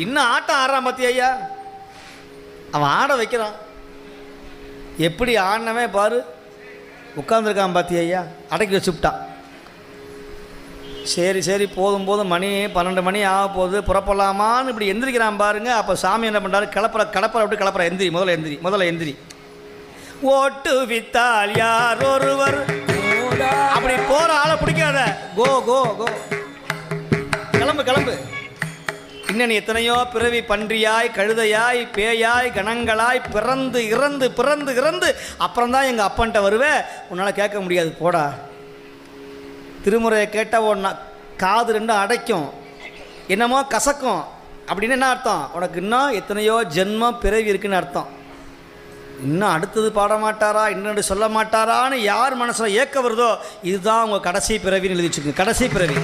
இன்னும் ஆட்டம் ஆடுறான் பார்த்தியா ஐயா, அவன் ஆட வைக்கிறான். எப்படி ஆடினவே பாரு, உட்காந்துருக்கான் பார்த்தியா ஐயா, அடக்கி வச்சுவிட்டான். சரி சரி போதும் போதும், மணி 12 மணி ஆக போகுது, புறப்படலாமான்னு இப்படி எந்திரிக்கிறான் பாருங்க. அப்போ சாமி என்ன பண்ணுறாரு, கடப்பரை விட்டு கிளப்புற, எந்திரி முதல்ல எந்திரி. ஓட்டு வித்தால் யார் ஒருவர், அப்படி போகிற ஆளை பிடிக்காத, கோ கோ கோ, கிளம்பு. இன்னும் நீ எத்தனையோ பிறவி பன்றியாய், கழுதையாய், பேயாய், கணங்களாய் பிறந்து அப்புறம்தான் எங்கள் அப்பன்ட்ட வருவே, உன்னால் கேட்க முடியாது, போடா. திருமுறையை கேட்டால் ஒன்றா காது ரெண்டும் அடைக்கும், என்னமோ கசக்கும். அப்படின்னு என்ன அர்த்தம், உனக்கு இன்னும் எத்தனையோ ஜென்மம் பிறவி இருக்குன்னு அர்த்தம். இன்னும் அடுத்தது பாட மாட்டாரா, இன்னொன்று சொல்ல மாட்டாரான்னு யார் மனசில் ஏக்க வருதோ, இதுதான் உங்கள் கடைசி பிறவின்னு எழுதி வச்சுக்கோங்க. கடைசி பிறவி.